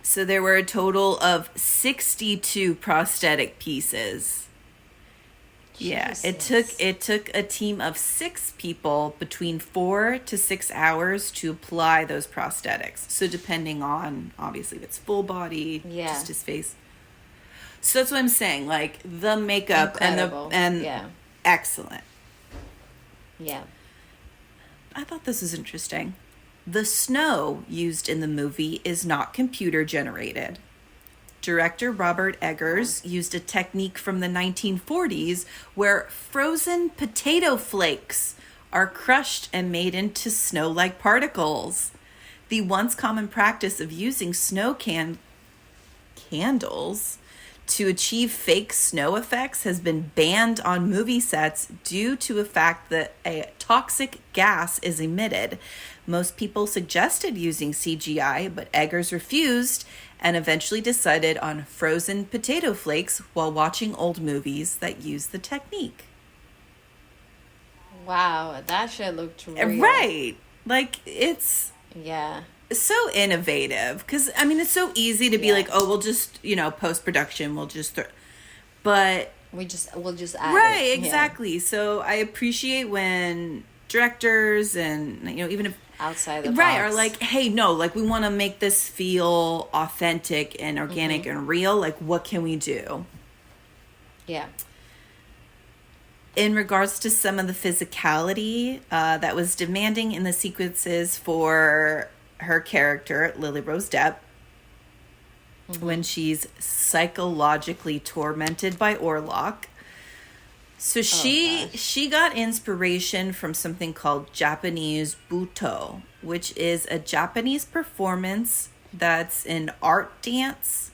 So there were a total of 62 prosthetic pieces. Jesus. Yeah, it took a team of 6 people between 4 to 6 hours to apply those prosthetics. So depending on, obviously, if it's full body, just his face. So that's what I'm saying. Like the makeup Incredible. and Yeah. excellent. Yeah. I thought this was interesting. The snow used in the movie is not computer generated. Director Robert Eggers used a technique from the 1940s where frozen potato flakes are crushed and made into snow-like particles. The once common practice of using candles to achieve fake snow effects has been banned on movie sets due to the fact that a toxic gas is emitted. Most people suggested using CGI, but Eggers refused and eventually decided on frozen potato flakes while watching old movies that use the technique. Wow, that shit looked real. Right. Like, it's Yeah. so innovative. Because, I mean, it's so easy to be like, oh, we'll just, post-production, we'll just throw... But... We'll just add right, it. exactly. Yeah. So I appreciate when directors and, even if... Outside the box. Right, are like, hey, no, like, we want to make this feel authentic and organic and real. Like, what can we do? Yeah. In regards to some of the physicality that was demanding in the sequences for her character, Lily-Rose Depp, when she's psychologically tormented by Orlok. So she got inspiration from something called Japanese Buto, which is a Japanese performance that's an art dance.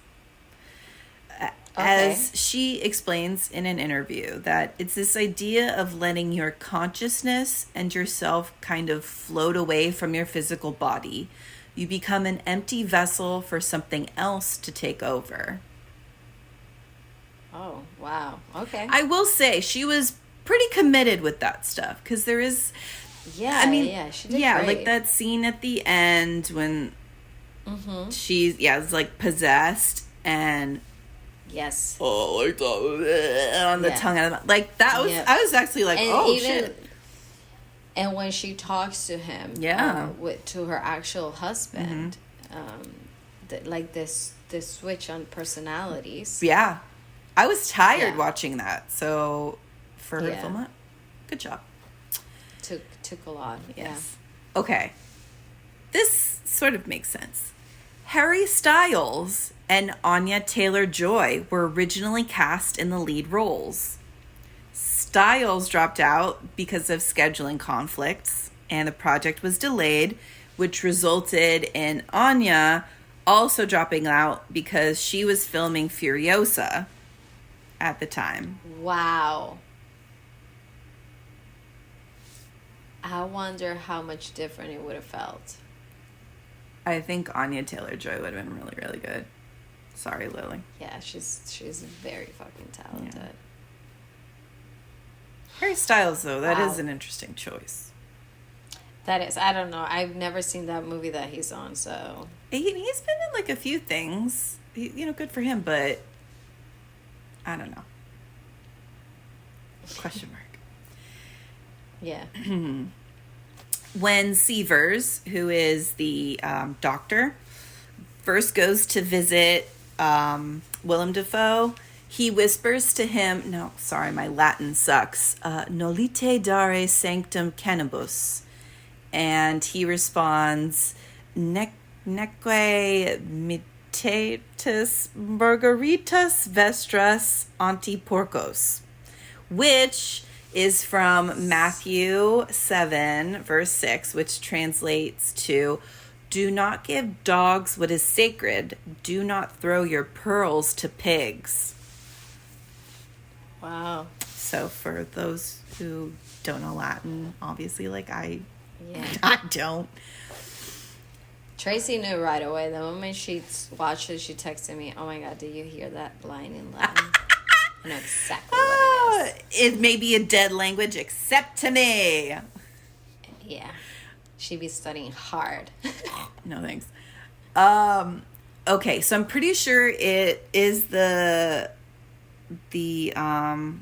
As she explains in an interview, that it's this idea of letting your consciousness and yourself kind of float away from your physical body. You become an empty vessel for something else to take over. Oh, wow. Okay. I will say she was pretty committed with that stuff because there is... Yeah, she did great. Like that scene at the end when she's, it's like possessed and... Yes. Oh, like that on the tongue of the mouth. Like that was, I was actually like, shit. And when she talks to him, to her actual husband, like this switch on personalities. Yeah, I was tired watching that. So for her to film it, good job. Took a lot. Yes. Yeah. Okay. This sort of makes sense. Harry Styles and Anya Taylor-Joy were originally cast in the lead roles. Styles dropped out because of scheduling conflicts, and the project was delayed, which resulted in Anya also dropping out because she was filming Furiosa at the time. Wow. I wonder how much different it would have felt. I think Anya Taylor-Joy would have been really, really good. Sorry, Lily. Yeah, she's very fucking talented. Yeah. Harry Styles, though, that is an interesting choice. That is. I don't know. I've never seen that movie that he's on, so... He's been in, like, a few things. Good for him, but... I don't know. Question mark. Yeah. When Severs, who is the doctor, first goes to visit Willem Defoe, he whispers to him, no, sorry, my Latin sucks, nolite dare sanctum cannabis. And he responds, neque mitatis margaritas vestras antiporcos, which is from Matthew 7, verse 6, which translates to, do not give dogs what is sacred. Do not throw your pearls to pigs. Wow. So for those who don't know Latin, obviously, like I don't. Tracey knew right away. The moment she watched it, she texted me, oh my God, did you hear that line in Latin? I know exactly what it is. It may be a dead language, except to me. Yeah. She'd be studying hard. No thanks. Okay, so I'm pretty sure it is the oh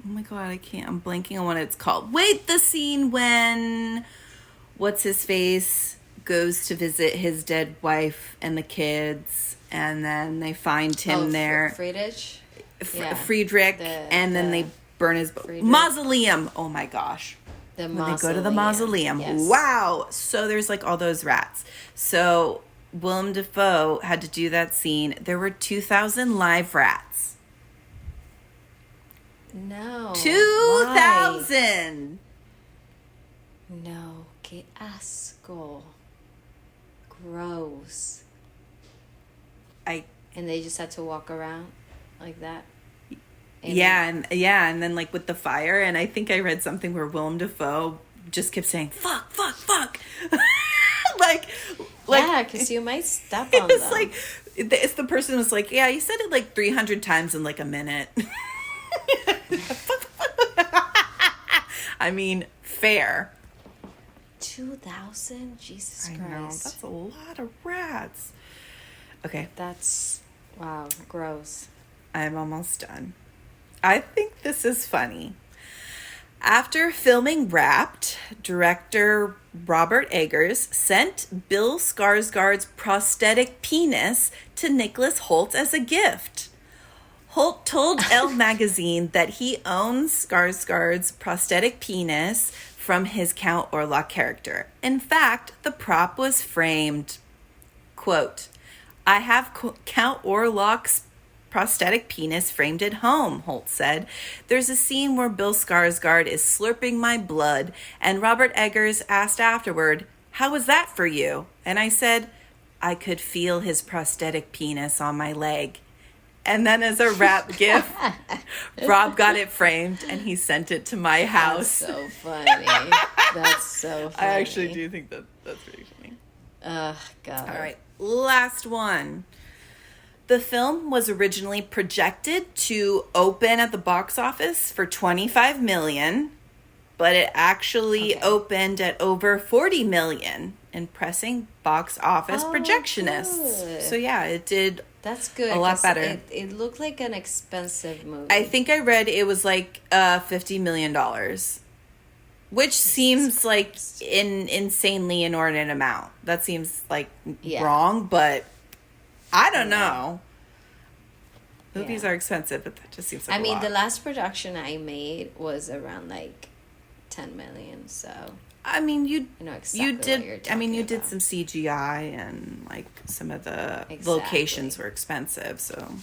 my God, I'm blanking on what it's called. Wait, the scene when what's his face goes to visit his dead wife and the kids, and then they find him there. Friedrich? Friedrich, and then they burn his mausoleum. Oh my gosh. When they go to the mausoleum. Yes. Wow. So there's like all those rats. So Willem Dafoe had to do that scene. There were 2,000 live rats. No. 2,000. No. Que asco. Gross. And they just had to walk around like that. And then like with the fire, and I think I read something where Willem Dafoe just kept saying fuck, fuck, fuck. like yeah, because you might step on them. Like it's the person was like, yeah, you said it like 300 times in like a minute. I mean, fair. 2,000? Jesus Christ. I know, that's a lot of rats. Okay. That's, wow, gross. I'm almost done. I think this is funny. After filming Wrapped, director Robert Eggers sent Bill Skarsgård's prosthetic penis to Nicholas Hoult as a gift. Hoult told Elle magazine that he owns Skarsgård's prosthetic penis from his Count Orlok character. In fact, the prop was framed, quote, I have Count Orlok's prosthetic penis framed at home, Hoult said. There's a scene where Bill Skarsgård is slurping my blood, and Robert Eggers asked afterward, how was that for you? And I said, I could feel his prosthetic penis on my leg. And then as a wrap gift, Rob got it framed and he sent it to my house. That's so funny. That's so funny. I actually do think that's pretty funny. God. All right, last one. The film was originally projected to open at the box office for $25 million, but it actually opened at over $40 million, impressing box office projectionists. Good. So yeah, it did. That's good. A lot better. It looked like an expensive movie. I think I read it was like $50 million, which seems like an insanely inordinate amount. That seems like wrong, but I don't know. Movies are expensive, but that just seems like a lot. the last production I made was around like 10 million, so I mean, you know exactly you did. What you're talking you about. did some CGI, and like some of the locations were expensive. So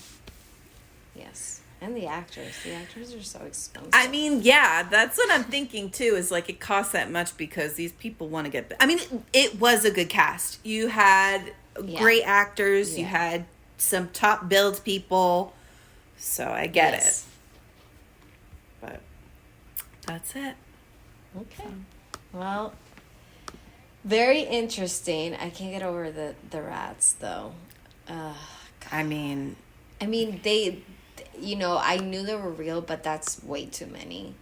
yes, and the actors are so expensive. I mean, yeah, that's what I'm thinking too. Is like it costs that much because these people want to get. I mean, it was a good cast. You had great actors. Yeah. You had some top billed people. So I get it. But that's it. Okay. Well, very interesting. I can't get over the rats though. I mean they, I knew they were real, but that's way too many.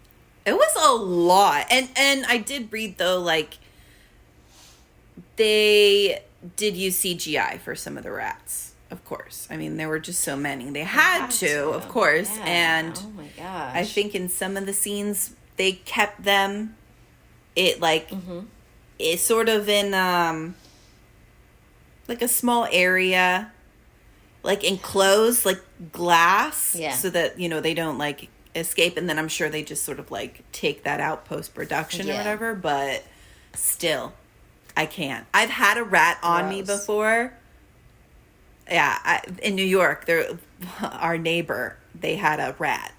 It was a lot. And I did read though, like they did use CGI for some of the rats. Of course. I mean, there were just so many. They had to, of course. Yeah. And oh my gosh. I think in some of the scenes they kept them it's sort of in like a small area, like enclosed, like glass, so that they don't like escape. And then I'm sure they just sort of like take that out post production or whatever. But still, I can't. I've had a rat on me before. Yeah, in New York, our neighbor, they had a rat.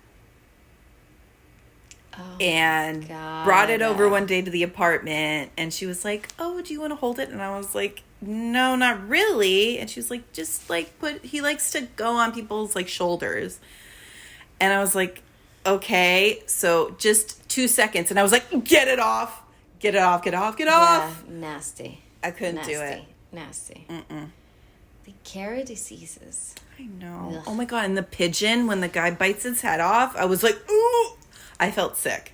Oh, and brought it over one day to the apartment, and she was like, oh, do you want to hold it? And I was like, no, not really. And she was like, just like he likes to go on people's like shoulders. And I was like, okay, so just 2 seconds. And I was like, get it off. Get it off, get it off, get it off. Nasty. I couldn't do it. Nasty. The carrot diseases. I know. Ugh. Oh my God. And the pigeon, when the guy bites his head off, I was like, ooh. I felt sick.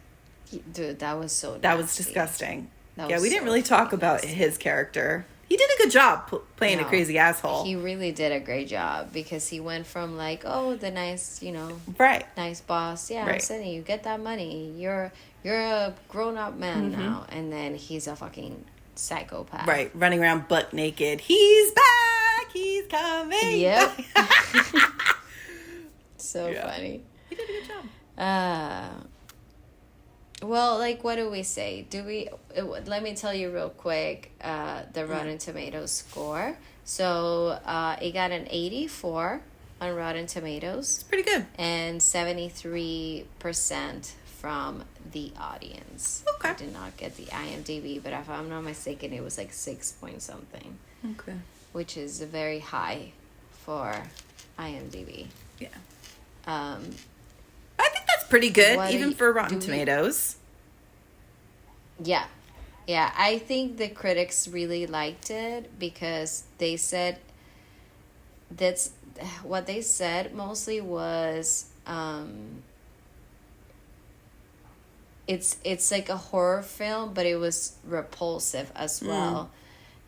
Dude, that was so nasty. That was disgusting. We didn't really talk about his character. He did a good job playing a crazy asshole. He really did a great job because he went from like, oh, the nice, nice boss. Yeah, I'm sending you. Get that money. You're a grown-up man now. And then he's a fucking psychopath. Right, running around butt naked. He's back. He's coming. Yep. So funny. He did a good job. Well, like, what do we say? Let me tell you real quick, the Rotten Tomatoes score. So, it got an 84 on Rotten Tomatoes. It's pretty good. And 73% from the audience. Okay. I did not get the IMDb, but if I'm not mistaken, it was like 6 point something. Okay. Which is very high for IMDb. Yeah. I think that's pretty good, even for Rotten Tomatoes. Yeah. Yeah, I think the critics really liked it because they said that's what they said mostly was it's like a horror film, but it was repulsive as well.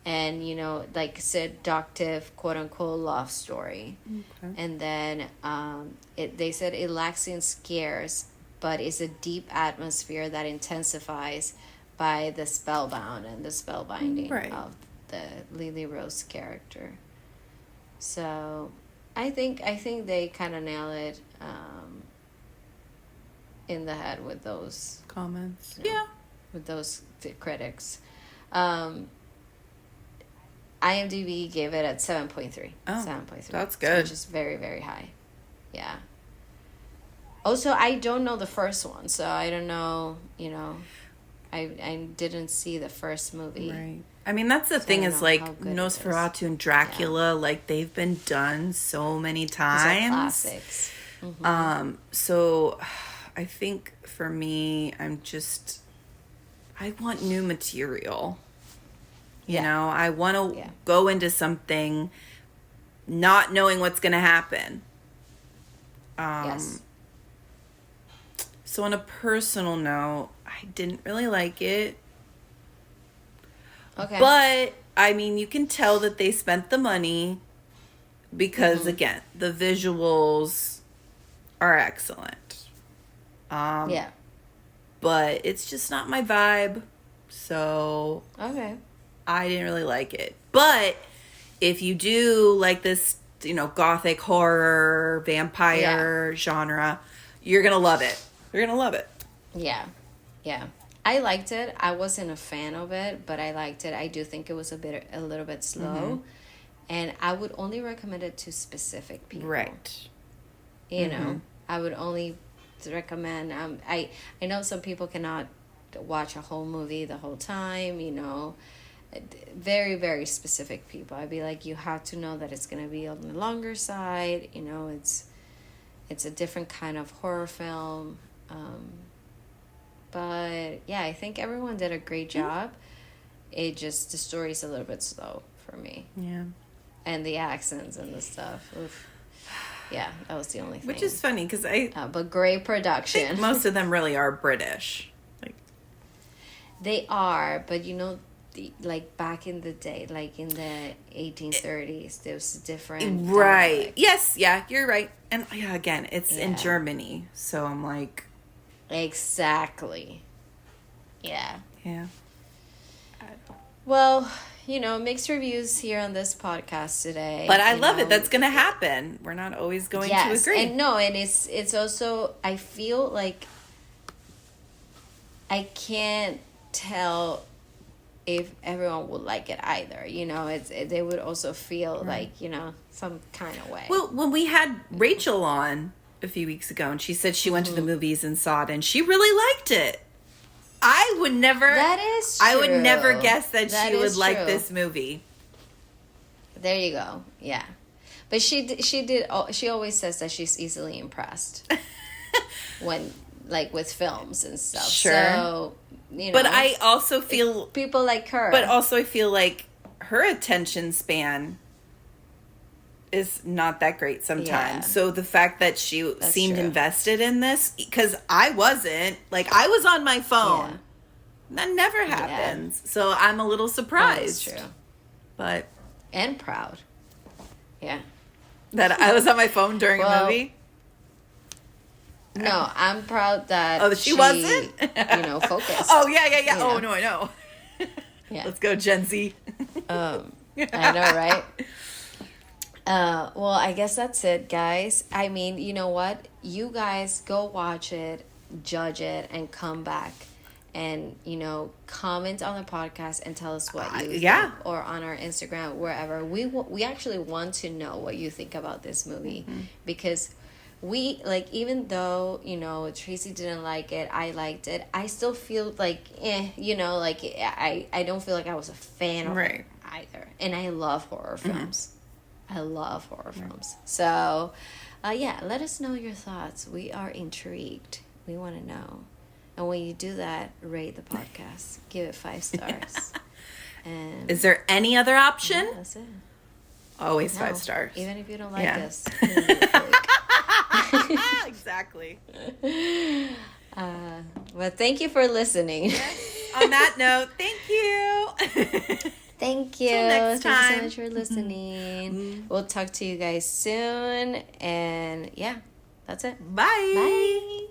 And, you know, like seductive, quote unquote, love story. Okay. And then they said it lacks in scares, but it's a deep atmosphere that intensifies by the spellbound and the spellbinding of the Lily-Rose character. So I think they kind of nail it in the head with those comments. You know, with those critics. IMDb gave it at 7.3. Oh, 7.3. That's good. Which is very, very high. Yeah. Also, I don't know the first one, so I don't know, you know, I didn't see the first movie. Right. I mean, that's the thing is, like, Nosferatu and Dracula, like, they've been done so many times. Those are classics. Mm-hmm. So I think for me, I want new material. You know, I want to go into something not knowing what's going to happen. Yes. So on a personal note, I didn't really like it. Okay. But, I mean, you can tell that they spent the money because, again, the visuals are excellent. Yeah. But it's just not my vibe. So... Okay. I didn't really like it. But if you do like this, you know, gothic horror, vampire genre, you're going to love it. You're going to love it. Yeah. Yeah. I liked it. I wasn't a fan of it, but I liked it. I do think it was a little bit slow. Mm-hmm. And I would only recommend it to specific people. Right. You know, I would only recommend, I know some people cannot watch a whole movie the whole time, you know. Very, very specific people. I'd be like, you have to know that it's going to be on the longer side. You know, it's a different kind of horror film. But yeah, I think everyone did a great job. The story's a little bit slow for me. Yeah. And the accents and the stuff. Oof. Yeah, that was the only thing. Which is funny because but great production. I think most of them really are British. Like, they are, but you know, like back in the day, like in the 1830s, there was different. Right. dialects. Yes. Yeah, you're right. And yeah, again, it's in Germany. So I'm like. Exactly. Yeah. Yeah. Well, you know, mixed reviews here on this podcast today. But I love it. That's going to happen. We're not always going to agree. And it's also, I feel like I can't tell if everyone would like it either. You know, they would also feel like, you know, some kind of way. Well, when we had Rachel on a few weeks ago and she said she went to the movies and saw it and she really liked it. I would never. That is true. I would never guess that she would like this movie. There you go. Yeah. But she always says that she's easily impressed when, like, with films and stuff. Sure. So, you know. But I also feel people like her. But also I feel like her attention span is not that great sometimes. Yeah. So the fact that she seemed invested in this, because I wasn't, like, I was on my phone. Yeah. That never happens. Yeah. So I'm a little surprised. That's true. But. And proud. Yeah. That I was on my phone during a movie? No, I'm proud that she wasn't? You know, focused. Oh, yeah. Oh, no, I know. Yeah. Let's go, Gen Z. I know, right? Well, I guess that's it, guys. I mean, you know what? You guys go watch it, judge it, and come back. And, comment on the podcast and tell us what you think. Or on our Instagram, wherever. We actually want to know what you think about this movie. Because we, even though, Tracey didn't like it, I liked it. I still feel I don't feel like I was a fan of it either. And I love horror films. I love horror films. So, let us know your thoughts. We are intrigued. We want to know. And when you do that, rate the podcast. Give it 5 stars. And is there any other option? Yeah, that's it. Always 5 stars. Even if you don't like us. Exactly. But thank you for listening. Yes. On that note, thank you. Thank you. Till next time. Thank you so much for listening. We'll talk to you guys soon. And that's it. Bye. Bye.